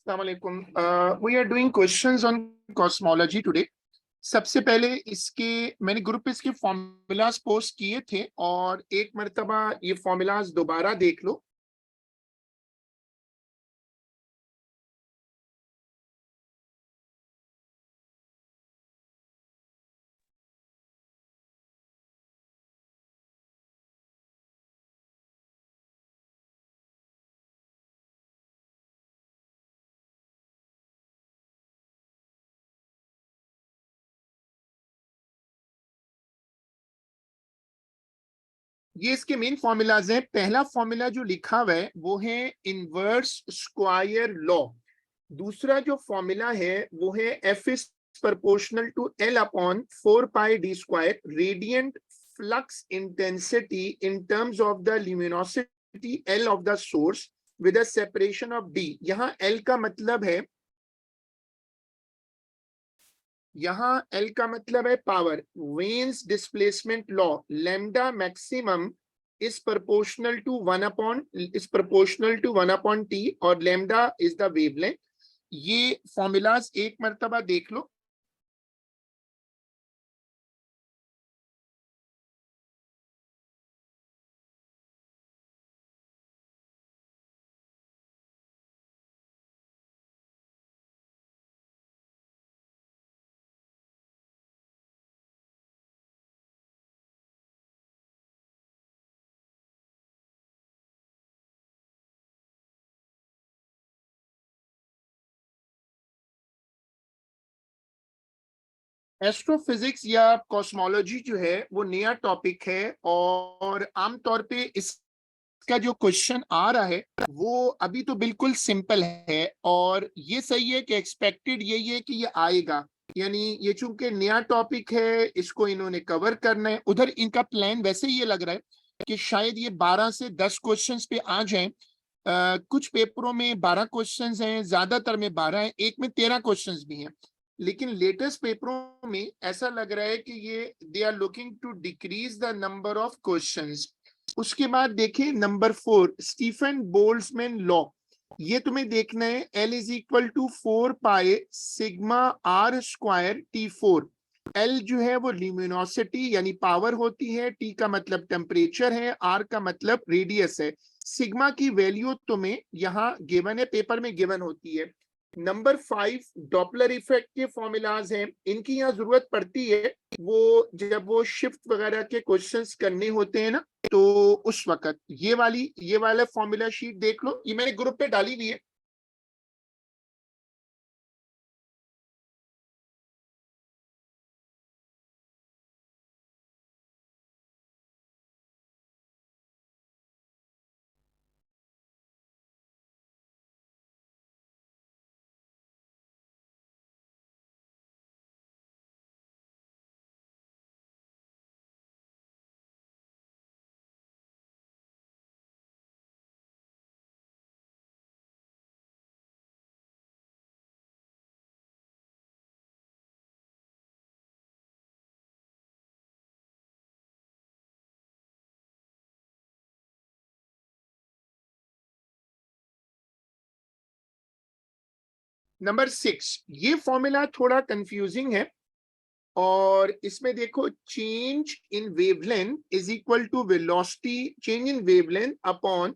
अस्सलामुअलैकुम। We are doing questions on cosmology today. सबसे पहले इसके मैंने ग्रुप पे इसके फॉर्मूलाज पोस्ट किए थे और एक मर्तबा ये फॉर्मूलाज दोबारा देख लो। ये इसके मेन फॉर्मूलाज हैं। पहला फॉर्मूला जो लिखा हुआ है वो है इनवर्स स्क्वायर लॉ। दूसरा जो फॉर्मूला है वो है F is proportional to L upon 4 pi d square radiant flux intensity in terms of the luminosity L of the source with a separation of d। यहाँ L का मतलब है, यहाँ L का मतलब है power. Veins displacement law lambda maximum is proportional to 1 upon t और lambda is the wavelength. ये फॉर्मूलाज एक मर्तबा देख लो। एस्ट्रोफिजिक्स या कॉस्मोलॉजी जो है वो नया टॉपिक है और आमतौर पे इसका जो क्वेश्चन आ रहा है वो अभी तो बिल्कुल सिंपल है और ये सही है कि एक्सपेक्टेड यही है कि ये आएगा। यानी ये चूंकि नया टॉपिक है इसको इन्होंने कवर करना है। उधर इनका प्लान वैसे ये लग रहा है कि शायद ये 12 से 10 क्वेश्चंस पे आ जाएं। कुछ पेपरों में 12 क्वेश्चंस हैं, ज्यादातर में 12 हैं, एक में 13 क्वेश्चंस भी हैं। लेकिन लेटेस्ट पेपरों में ऐसा लग रहा है कि ये they are looking to decrease the number of questions. उसके बाद देखिए नंबर 4 स्टीफन बोल्ट्जमैन लॉ। ये तुम्हें देखना है L is equal to 4 pi sigma R square T4। L जो है वो ल्यूमिनोसिटी यानी पावर होती है, T का मतलब टेम्परेचर है, R का मतलब रेडियस है। सिग्मा की वैल्यू तुम्हें यहाँ गिवन है, पेपर में गिवन होती है। नंबर 5 डॉपलर इफेक्ट के फॉर्मूलाज हैं, इनकी यहाँ जरूरत पड़ती है वो जब वो शिफ्ट वगैरह के क्वेश्चंस करने होते हैं ना, तो उस वक्त ये वाला फॉर्मूला शीट देख लो, ये मैंने ग्रुप पे डाली हुई है। नंबर 6 ये फॉर्मूला थोड़ा कंफ्यूजिंग है और इसमें देखो change in wavelength is equal to velocity, change in wavelength upon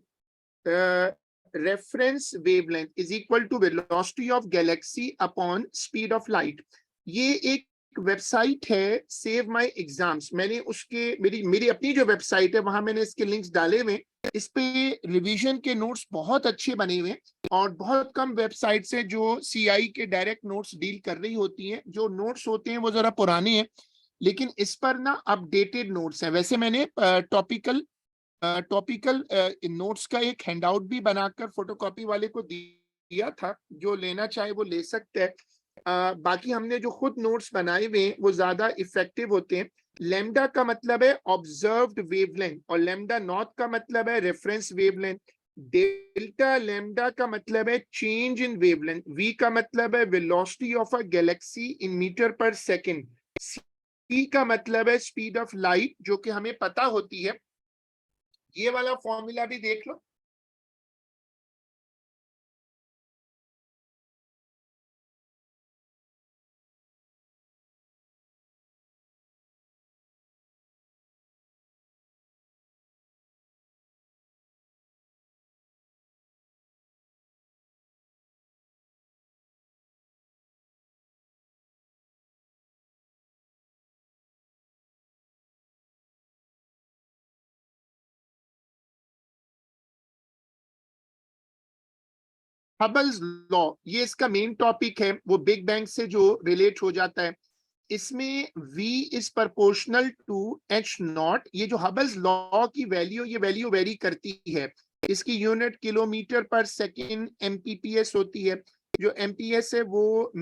reference wavelength is equal to velocity of galaxy upon speed of light. ये एक वेबसाइट है सेव माय एग्जाम्स। मैंने उसके मेरी मेरी अपनी जो वेबसाइट है वहां मैंने इसके लिंक्स डाले हुए। इस पे रिवीजन के नोट्स बहुत अच्छे बने हुए हैं और बहुत कम वेबसाइट से जो सीआई के डायरेक्ट नोट्स डील कर रही होती हैं। जो नोट्स होते हैं वो जरा पुराने हैं लेकिन इस पर ना अपडेटेड नोट्स हैं। वैसे मैंने टॉपिकल नोट्स का एक हैंडआउट भी बनाकर फोटोकॉपी वाले को दिया था, जो लेना चाहे वो ले सकते हैं। बाकी हमने जो खुद नोट्स बनाए हुए हैं वो ज्यादा इफेक्टिव होते हैं। लैम्डा का मतलब है ऑब्जर्व्ड वेवलेंथ और लैम्डा नॉट का मतलब है रेफरेंस वेवलेंथ। डेल्टा लैम्डा का मतलब है चेंज इन वेवलेंथ। वी का मतलब है velocity of a galaxy in metre per second. C का मतलब है स्पीड ऑफ लाइट जो कि हमें पता होती है। ये वाला फॉर्मूला भी देख लो। हबल्स लॉ, ये इसका मेन टॉपिक है, वो बिग बैंग से जो रिलेट हो जाता है। इसमें v is proportional to h naught. ये जो हबल्स लॉ की वैल्यू, ये वैल्यू वेरी करती है। इसकी unit kilometre per second MPPS होती है। जो MPS है वो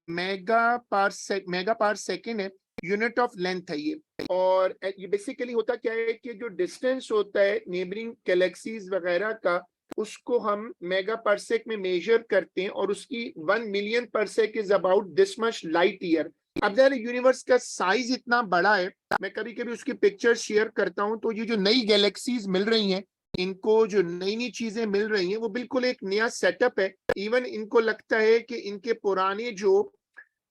मेगा पर सेकेंड है, यूनिट ऑफ लेंथ है ये। और ये बेसिकली होता क्या है कि जो डिस्टेंस होता है नेबरिंग गैलेक्सीज वगैरह का, उसको हम मेगा परसेक में मेजर करते हैं, और उसकी 1 million parsec is about this much light year. अब जरा यूनिवर्स का साइज इतना बड़ा है, मैं कभी कभी उसकी पिक्चर शेयर करता हूं, तो ये जो नई गैलेक्सीज मिल रही हैं, इनको जो नई नई चीजें मिल रही हैं, वो बिल्कुल एक नया सेटअप है। इवन इनको लगता है कि इनके पुराने जो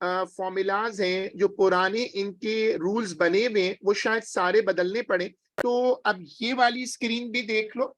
फॉर्मूलाज हैं, जो पुराने इनके रूल्स बने हुए हैं, वो शायद सारे बदलने पड़े। तो अब ये वाली स्क्रीन भी देख लो।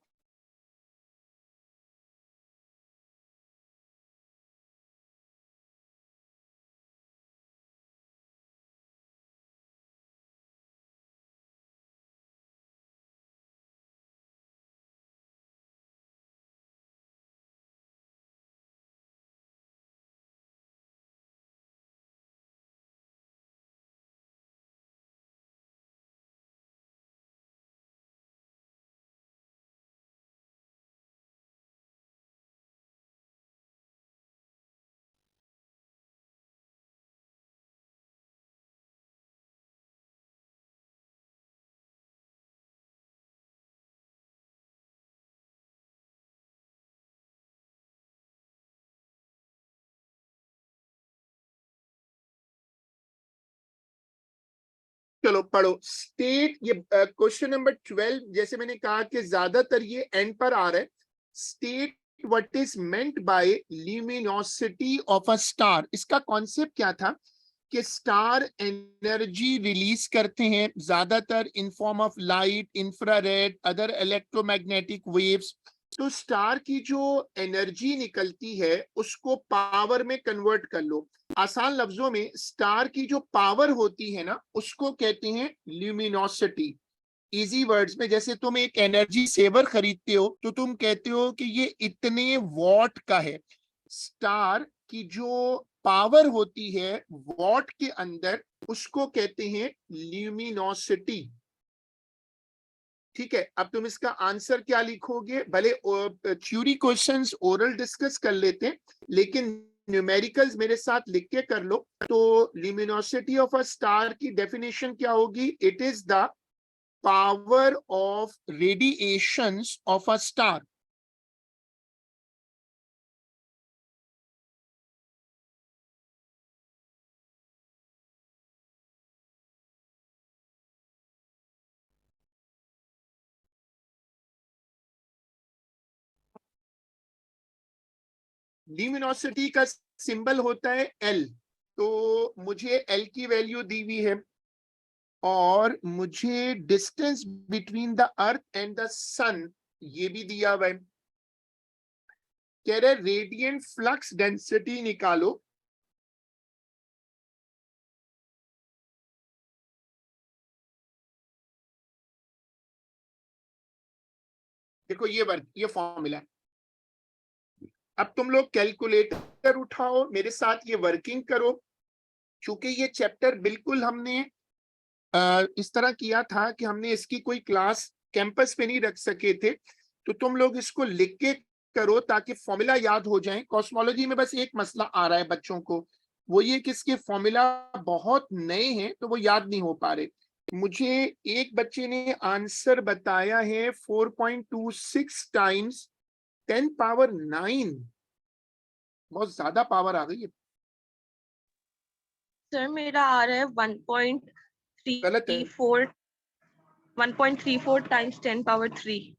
चलो पढ़ो स्टेट। ये क्वेश्चन नंबर 12, जैसे मैंने कहा कि ज्यादातर ये एंड पर आ रहा है। State what is meant by luminosity of a star. इसका कॉन्सेप्ट क्या था कि स्टार एनर्जी रिलीज करते हैं ज्यादातर in form of light, infrared, other electromagnetic waves. तो स्टार की जो एनर्जी निकलती है उसको पावर में कन्वर्ट कर लो। आसान लफ्जों में स्टार की जो पावर होती है ना, उसको कहते हैं ल्यूमिनोसिटी। इजी वर्ड्स में, जैसे तुम एक एनर्जी सेवर खरीदते हो तो तुम कहते हो कि ये इतने वॉट का है। स्टार की जो पावर होती है वॉट के अंदर, उसको कहते हैं ल्यूमिनोसिटी। ठीक है, अब तुम इसका आंसर क्या लिखोगे? भले थ्योरी क्वेश्चंस ओरल डिस्कस कर लेते हैं, लेकिन न्यूमेरिकल्स मेरे साथ लिख के कर लो। तो ल्यूमिनोसिटी ऑफ अ स्टार की डेफिनेशन क्या होगी? It is the power of radiations of a star. Luminosity का सिंबल होता है एल। तो मुझे एल की वैल्यू दी हुई है, और मुझे distance between the earth and the sun ये भी दिया हुआ है। कह रहे रेडियंट फ्लक्स डेंसिटी निकालो। देखो ये वर्क, ये फॉर्मूला है। अब तुम लोग कैलकुलेटर उठाओ, मेरे साथ ये वर्किंग करो। चूंकि ये चैप्टर बिल्कुल हमने इस तरह किया था कि हमने इसकी कोई क्लास कैंपस पे नहीं रख सके थे, तो तुम लोग इसको लिख के करो ताकि फॉर्मूला याद हो जाए। कॉस्मोलॉजी में बस एक मसला आ रहा है बच्चों को, वो ये कि इसके फॉर्मूला बहुत नए हैं तो वो याद नहीं हो पा रहे। मुझे एक बच्चे ने आंसर बताया है 4.26 टाइम्स 10 पावर 9। बहुत ज्यादा पावर आ गई है। सर मेरा आ रहा है गलत है। 1.34 टाइम्स 10 पावर 3।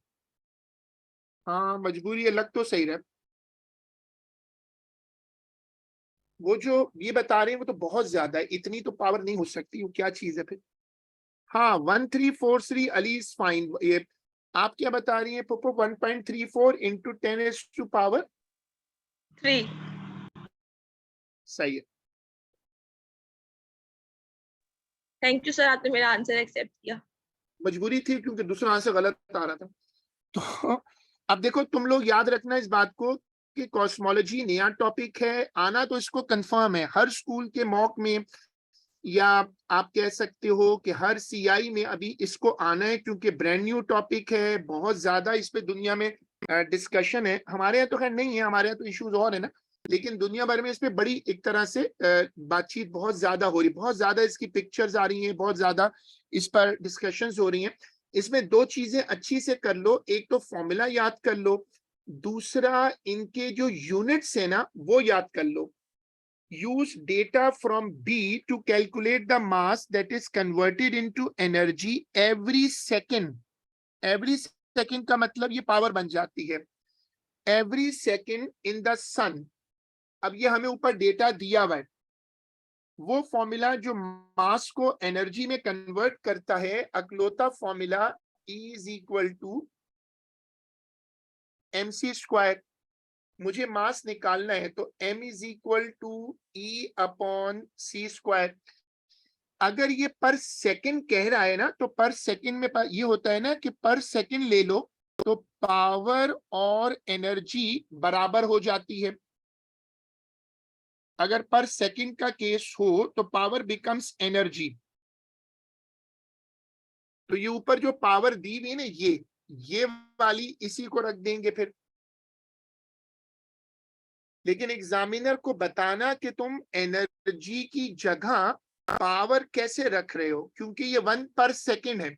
हाँ मजबूरी है, लग तो सही रहा है। वो जो ये बता रहे हैं वो तो बहुत ज्यादा है, इतनी तो पावर नहीं हो सकती, वो क्या चीज है फिर। हाँ 1343 अली इज फाइन। ये आप क्या बता रही हैं पोपो? 1.34 इंटू 10⁻³ सही है। थैंक यू सर, आपने मेरा आंसर एक्सेप्ट किया। मजबूरी थी क्योंकि दूसरा आंसर गलत आ रहा था। तो अब देखो तुम लोग याद रखना इस बात को की कॉस्मोलॉजी नया टॉपिक है, आना तो इसको कंफर्म है हर स्कूल के मॉक में, या आप कह सकते हो कि हर सीआई में अभी इसको आना है, क्योंकि ब्रांड न्यू टॉपिक है, बहुत ज्यादा इस पे दुनिया में डिस्कशन है। हमारे यहाँ तो खैर नहीं है, हमारे यहाँ तो इश्यूज और है ना, लेकिन दुनिया भर में इस पे बड़ी एक तरह से बातचीत बहुत ज्यादा हो रही है, बहुत ज्यादा इसकी पिक्चर्स आ रही हैं, बहुत ज्यादा इस पर डिस्कशंस हो रही हैं। इसमें दो चीजें अच्छी से कर लो, एक तो फॉर्मूला याद कर लो, दूसरा इनके जो यूनिट्स है ना वो याद कर लो। use data from B to calculate the mass that is converted into energy every second. Every second का मतलब ये पावर बन जाती है, every second in the sun। अब ये हमें ऊपर डेटा दिया हुआ है, वो फॉर्मूला जो मास को एनर्जी में कन्वर्ट करता है, अकलौता formula E is equal to mc square. मुझे मास निकालना है तो m is equal to E upon C square. अगर ये पर सेकंड कह रहा है ना, तो पर सेकंड में ये होता है ना कि पर सेकंड ले लो तो पावर और एनर्जी बराबर हो जाती है। अगर पर सेकंड का केस हो तो पावर बिकम्स एनर्जी। तो ये ऊपर जो पावर दी हुई है ना, ये वाली इसी को रख देंगे फिर। लेकिन एग्जामिनर को बताना कि तुम एनर्जी की जगह पावर कैसे रख रहे हो, क्योंकि ये 1 पर सेकंड है।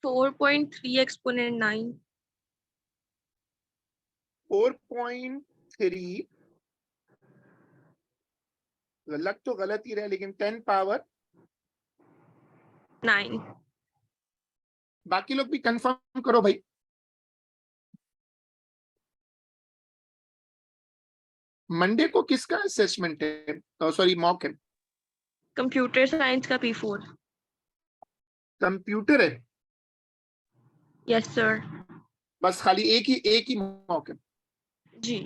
Four point three exponent 9। 4.3 लग तो गलत ही रहा, लेकिन 10 पावर। 9। बाकी लोग भी कंफर्म करो भाई। मंडे को किसका असेसमेंट है, सॉरी मॉक है? कंप्यूटर साइंस का P4। कंप्यूटर है? Yes sir. बस खाली एक ही मॉक है? जी।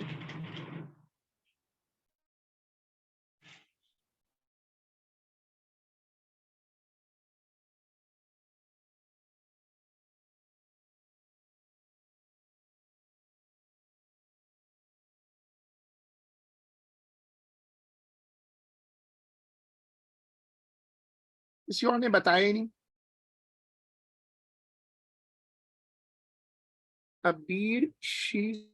किसी और ने बताया ही नहीं। अबीर शी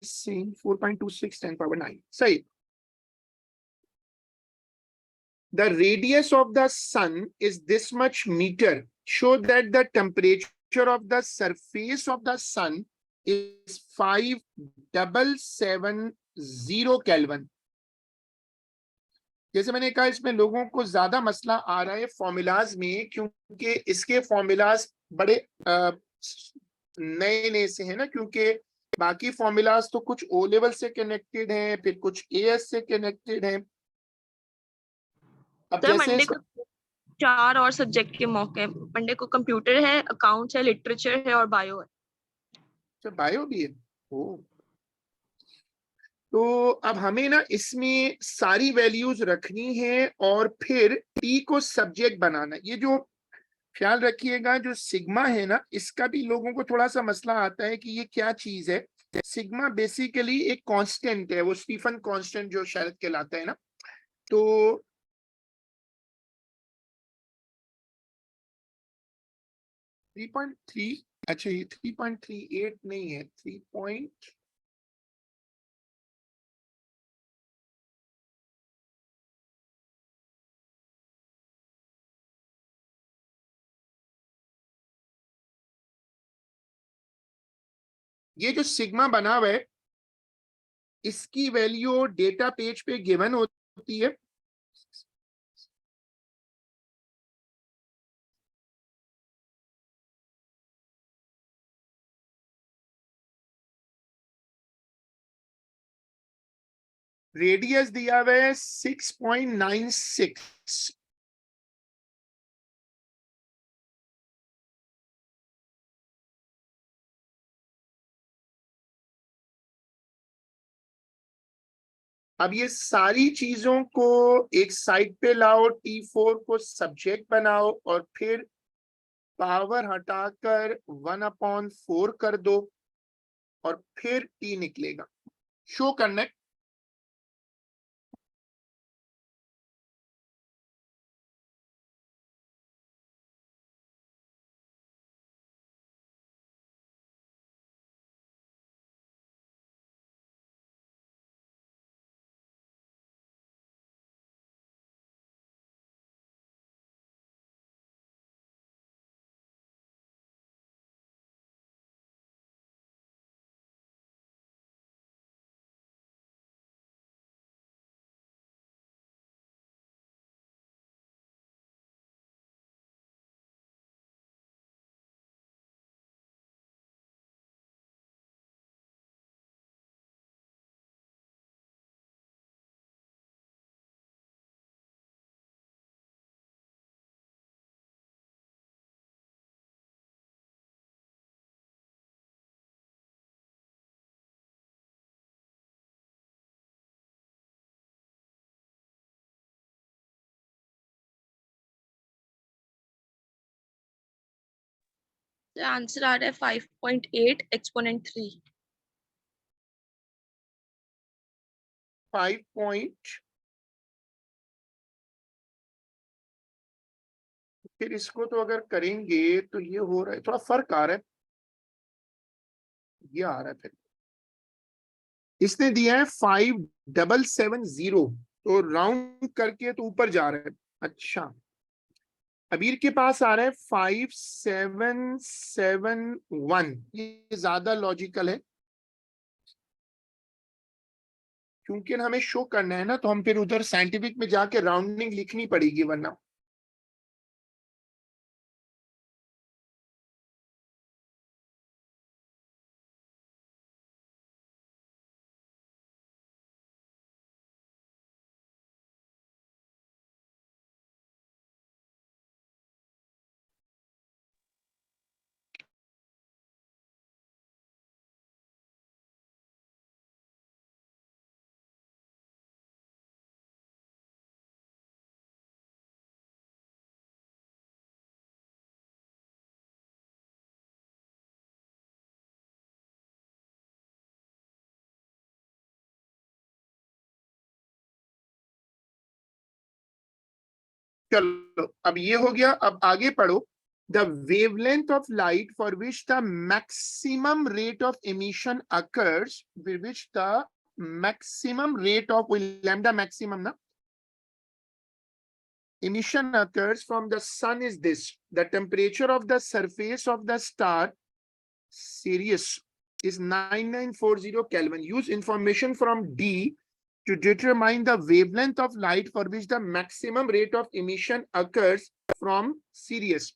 सेइंग 4.26 10 पावर 9 सही। The radius of the sun is this much meter. Show that the temperature of the surface of the sun is 5770 Kelvin. जैसे मैंने कहा, इसमें लोगों को ज्यादा मसला आ रहा है फॉर्मूलाज में, क्योंकि इसके फॉर्मूलाज बड़े नए नए से हैं ना, क्योंकि बाकी फॉर्मूलाज तो कुछ ओ लेवल से कनेक्टेड हैं, फिर कुछ एएस से कनेक्टेड हैं। अब सर जैसे मंडे को 4 और सब्जेक्ट के मौके हैं। मंडे को कंप्यूटर है, अकाउंट्स है, लिटरेचर है और बायो है। बायो भी है। ओ, तो अब हमें ना इसमें सारी वैल्यूज रखनी है और फिर टी को सब्जेक्ट बनाना। ये जो ख्याल रखिएगा, जो सिग्मा है ना, इसका भी लोगों को थोड़ा सा मसला आता है कि ये क्या चीज है। सिग्मा बेसिकली एक कांस्टेंट है, वो स्टीफन कांस्टेंट जो शायद कहलाता है ना। तो 3.3, अच्छा ये 3.38 नहीं है, 3. ये जो सिग्मा बना हुआ है, इसकी वैल्यू डेटा पेज पे गिवन होती है। रेडियस दिया हुआ है 6.96। अब ये सारी चीजों को एक साइड पे लाओ, T4 को सब्जेक्ट बनाओ और फिर पावर हटाकर 1/4 कर दो और फिर T निकलेगा। शो करना है। आंसर आ रहा है 5.8 एक्सपोनेंट 3। 5 पॉइंट, फिर इसको तो अगर करेंगे तो ये हो रहा है, थोड़ा फर्क आ रहा है। ये आ रहा है, फिर इसने दिया है 5770, तो राउंड करके तो ऊपर जा रहा है। अच्छा, अबीर के पास आ रहा है 5771। ये ज्यादा लॉजिकल है, क्योंकि हमें शो करना है ना, तो हम फिर उधर साइंटिफिक में जाके राउंडिंग लिखनी पड़ेगी वरना। चलो, अब ये हो गया। अब आगे पढ़ो। The wavelength of light for which the maximum rate of emission occurs, which the maximum rate of lambda maximum ना emission occurs from the sun is this: the temperature of the surface of the star Sirius is 9940 Kelvin. Use information from D to determine the wavelength of light for which the maximum rate of emission occurs from Sirius.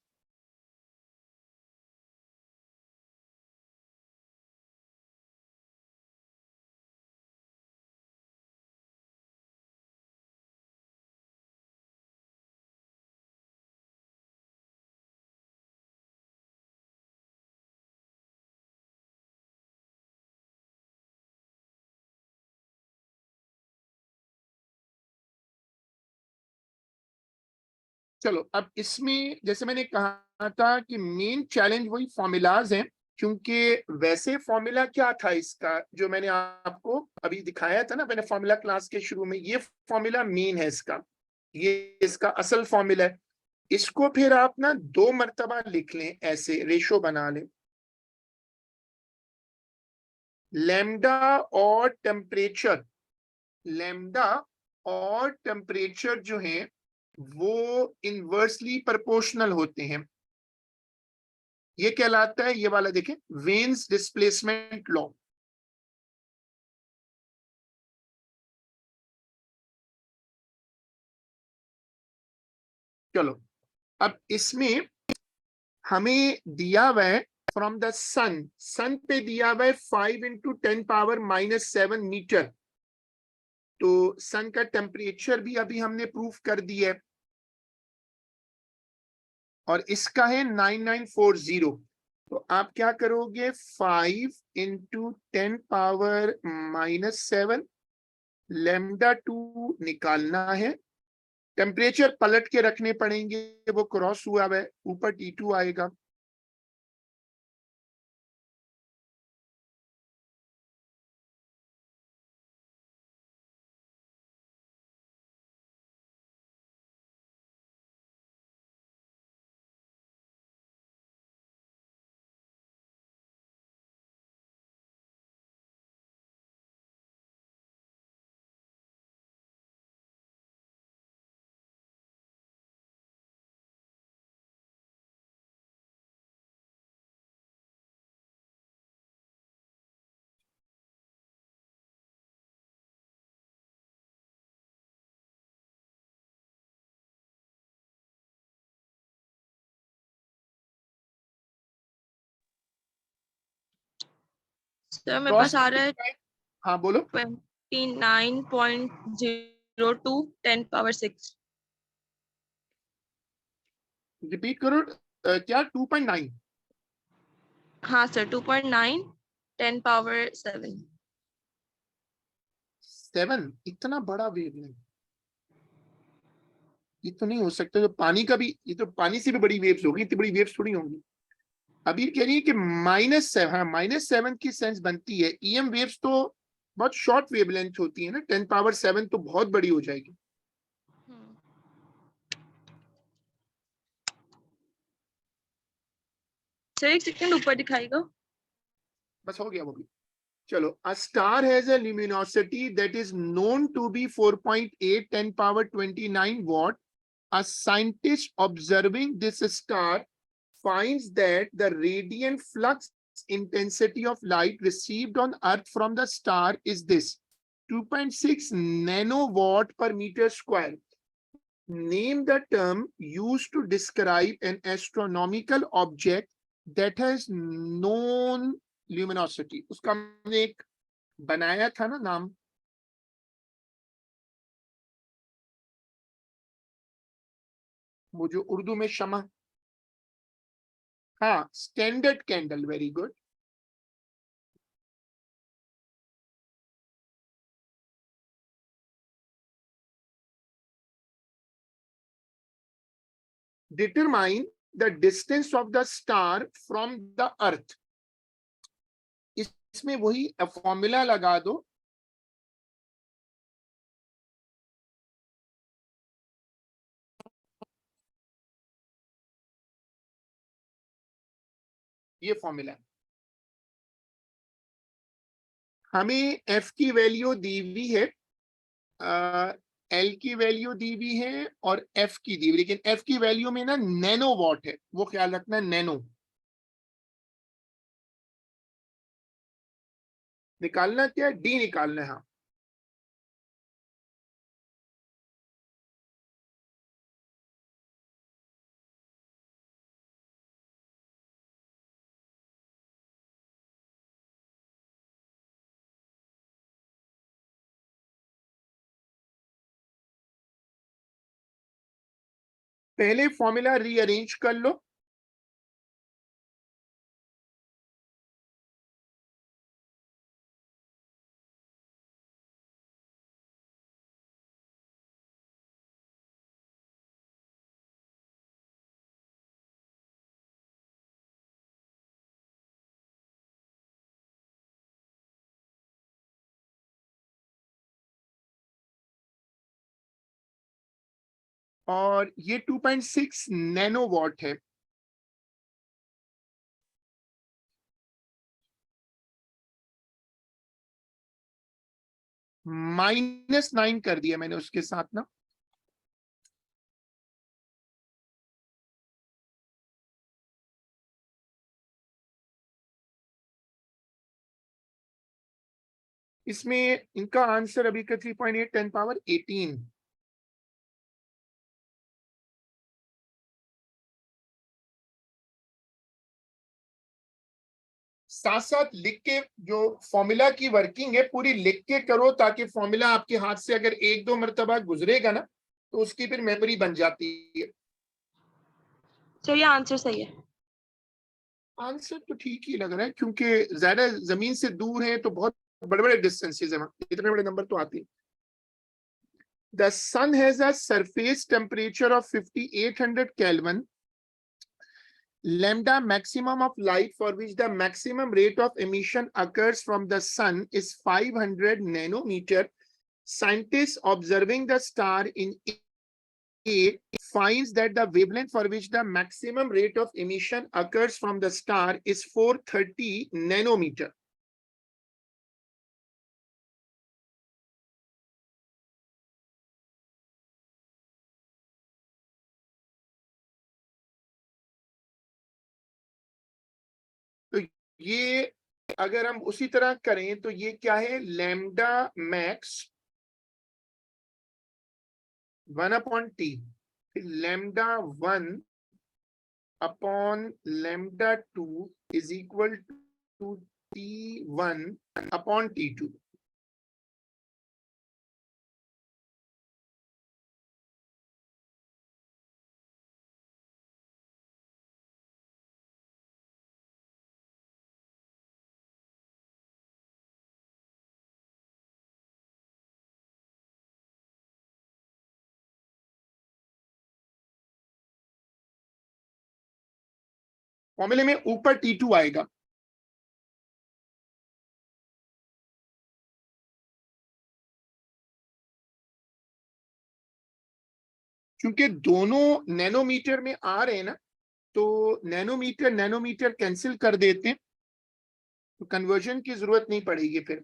चलो, अब इसमें जैसे मैंने कहा था कि main challenge वही formulas हैं, क्योंकि वैसे फॉर्मूला क्या था इसका, जो मैंने आपको अभी दिखाया था ना, मैंने फॉर्मूला क्लास के शुरू में, ये फॉर्मूला मेन है इसका, ये इसका असल फॉर्मूला है। इसको फिर आप ना 2 मर्तबा लिख लें, ऐसे रेशो बना लें। लैम्डा और टेम्परेचर, लैम्डा और टेम्परेचर जो है वो इनवर्सली प्रोपोर्शनल होते हैं। ये कहलाता है, ये वाला देखें, वेन्स डिस्प्लेसमेंट लॉ। चलो, अब इसमें हमें दिया हुआ है फ्रॉम द सन पे दिया हुआ है 5 × 10⁻⁻7 मीटर। तो सन का टेम्परेचर भी अभी हमने प्रूफ कर दिया है और इसका है 9940। तो आप क्या करोगे, 5 × 10⁻⁻7 λ2 निकालना है। टेम्परेचर पलट के रखने पड़ेंगे, वो क्रॉस हुआ है, ऊपर T2 आएगा। सर मेरे क्रॉस पास आ रहा है हाँ बोलो। 29.02 10⁻6। रिपीट करो। क्या 2.9? हाँ सर, 2.9 10⁻7। 7? इतना बड़ा वेवलेंथ ये तो नहीं हो सकता। जो पानी का भी, ये तो पानी से भी बड़ी वेव्स होगी, इतनी बड़ी वेव्स थोड़ी होंगी। अभी कह रही है कि -7, हाँ -7 की सेंस बनती है। ईएम वेव्स तो बहुत शॉर्ट वेवलेंथ होती है ना, 10⁻7 तो बहुत बड़ी हो जाएगी। सर एक सेकंड ऊपर दिखाएगा। बस हो गया वो भी। चलो, a star has a luminosity that is known to be 4.8 10⁻29 watt. A scientist observing this star finds that the radiant flux intensity of light received on Earth from the star is this: 2.6 nanowatt per meter square. Name the term used to describe an astronomical object that has known luminosity. उसका हमने एक बनाया था ना नाम, वो जो उर्दू में शमा। हाँ, standard candle, very good. Determine the distance of the star from the earth. इसमें वही फॉर्मूला लगा दो। ये फॉर्मूला है। हमें एफ की वैल्यू दी हुई है, एल की वैल्यू दी हुई है और एफ की दी हुई, लेकिन एफ की वैल्यू में ना नैनो वॉट है, वो ख्याल रखना, नैनो निकालना। क्या डी निकालना है? हाँ, पहले फॉर्मूला रीअरेंज कर लो। और ये 2.6 नैनो वॉट है। -9 कर दिया मैंने उसके साथ ना। इसमें इनका आंसर अभी का 3.8 10⁻18। साथ साथ लिख के जो फॉर्मूला की वर्किंग है पूरी लिख के करो, ताकि फॉर्मूला आपके हाथ से अगर एक दो मरतबा गुजरेगा ना तो उसकी फिर मेमोरी बन जाती है। सर ये आंसर सही है। आंसर तो ठीक ही लग रहा है, क्योंकि ज्यादा जमीन से दूर है तो बहुत बड़े बड़े डिस्टेंसेज है, इतने बड़े नंबर तो आते हैं। The sun has a surface temperature of 5800 Kelvin. Lambda maximum of light for which the maximum rate of emission occurs from the sun is 500 nanometer. Scientists observing the star in A finds that the wavelength for which the maximum rate of emission occurs from the star is 430 nanometer. तो ये अगर हम उसी तरह करें तो ये क्या है, lambda max 1/t, lambda 1 upon lambda 2 is equal to T1/T2। फॉर्मूले में ऊपर T2 आएगा। क्योंकि दोनों नैनोमीटर में आ रहे हैं ना, तो नैनोमीटर नैनोमीटर कैंसिल कर देते हैं, तो कन्वर्जन की जरूरत नहीं पड़ेगी फिर।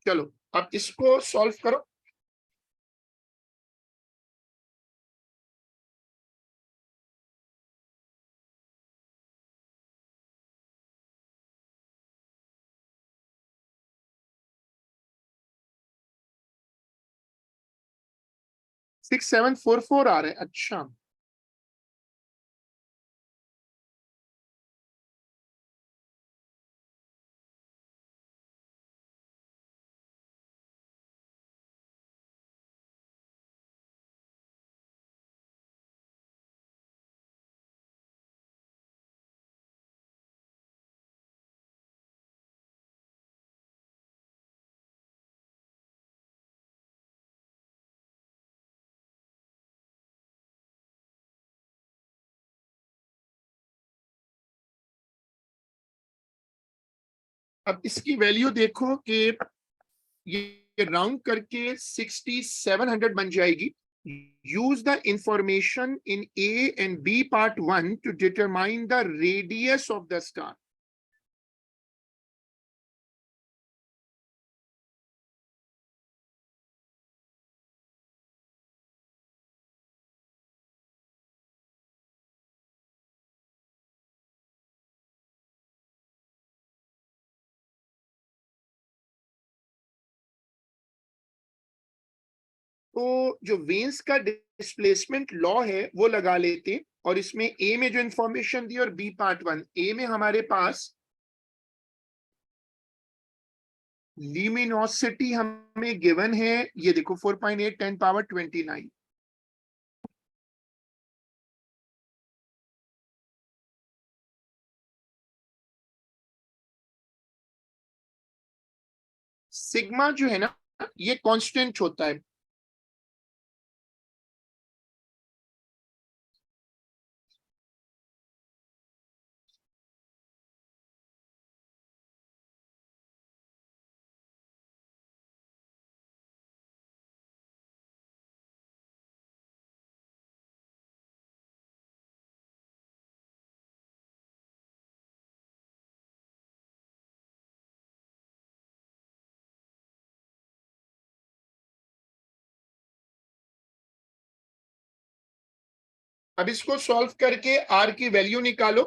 चलो अब इसको सॉल्व करो। सिक्स 744 आ रहे हैं, अच्छा। अब इसकी वैल्यू देखो कि ये राउंड करके 6700 बन जाएगी। Use the information in A and B part 1 to determine the radius of the star. तो जो वेन्स का डिस्प्लेसमेंट लॉ है वो लगा लेते हैं, और इसमें ए में जो इंफॉर्मेशन दी और बी पार्ट 1, ए में हमारे पास ल्यूमिनोसिटी हमें गिवन है, ये देखो 4.8 10⁻29। सिग्मा जो है ना, ये कांस्टेंट होता है। अब इसको सॉल्व करके आर की वैल्यू निकालो।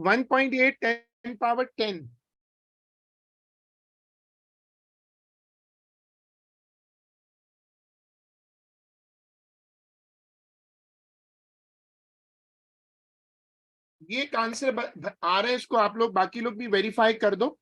1.8 10 पावर 10। ये एक आंसर आ रहा है, इसको आप लोग बाकी लोग भी वेरीफाई कर दो।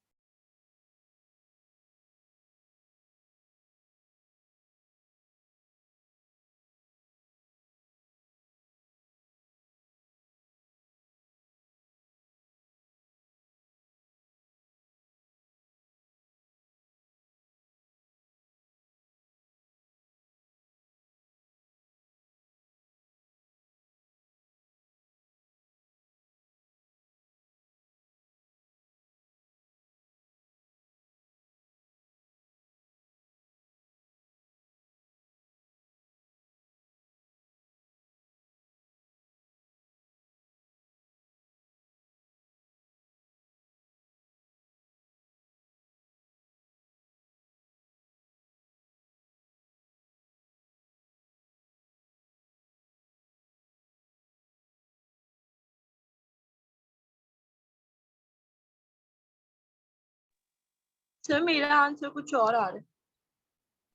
सर मेरा आंसर कुछ और आ रहा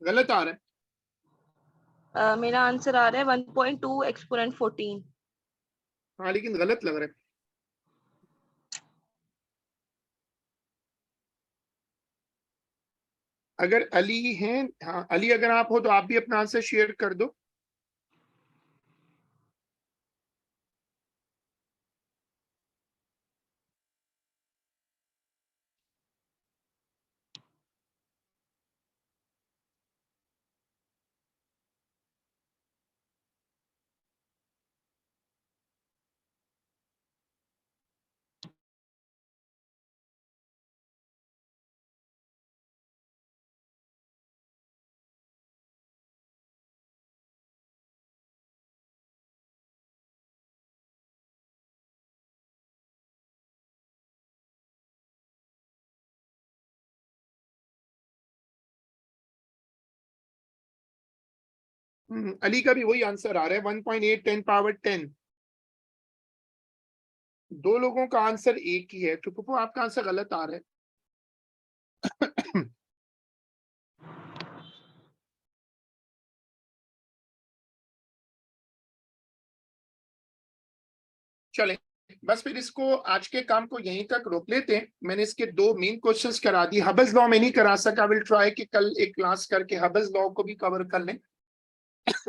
गलत आ रहा है। मेरा आंसर आ रहा है 1.2 एक्सपोनेंट 14। हाँ लेकिन गलत लग रहा है। अगर अली हैं, हाँ अली अगर आप हो तो आप भी अपना आंसर शेयर कर दो। अली का भी वही आंसर आ रहा है 1.8 10 पावर 10। दो लोगों का आंसर एक ही है, तो पुप्पू आपका आंसर गलत आ रहा है। चले, बस फिर इसको आज के काम को यहीं तक रोक लेते हैं। मैंने इसके दो मेन क्वेश्चंस करा दिए। हबल्स लॉ में नहीं करा सका, विल ट्राई कि कल एक क्लास करके हबल्स लॉ को भी कवर कर लें।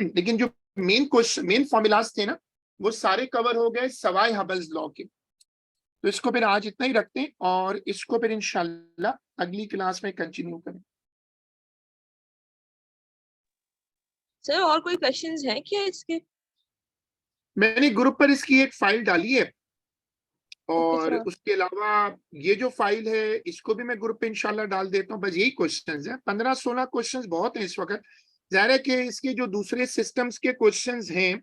लेकिन जो मेन क्वेश्चन, मेन फॉर्मूलाज थे ना, वो सारे कवर हो गए सवाए हबल्स लॉ के। तो इसको फिर आज इतना ही रखते हैं और इसको फिर इंशाल्लाह अगली क्लास में कंटिन्यू करें। सर और कोई क्वेश्चंस हैं क्या इसके? मैंने ग्रुप पर इसकी एक फाइल डाली है, ओके और सर। उसके अलावा ये जो फाइल है इसको भी मैं ग्रुप पे इंशाल्लाह डाल देता हूँ। बस यही क्वेश्चंस है, 15-16 क्वेश्चंस बहुत हैं इस वक्त। जाहिर है कि इसके जो दूसरे सिस्टम्स के क्वेश्चंस हैं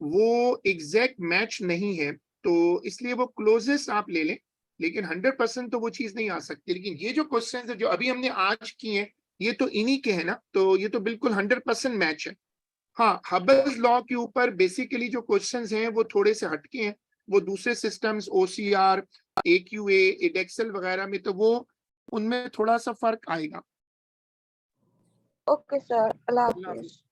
वो एग्जैक्ट मैच नहीं है, तो इसलिए वो क्लोजेस्ट आप ले लें, लेकिन 100% तो वो चीज नहीं आ सकती। लेकिन ये जो क्वेश्चंस है जो अभी हमने आज किए हैं, ये तो इन्हीं के हैं ना, तो ये तो बिल्कुल 100% मैच है। हाँ, हबल्स लॉ के ऊपर बेसिकली जो क्वेश्चंस हैं वो थोड़े से हटके हैं। वो दूसरे सिस्टम्स OCR, AQA, एडेक्सल वगैरह में तो वो उनमें थोड़ा सा फर्क आएगा। ओके सर, अल्लाह अल्लाह हाफिज। हाफिज।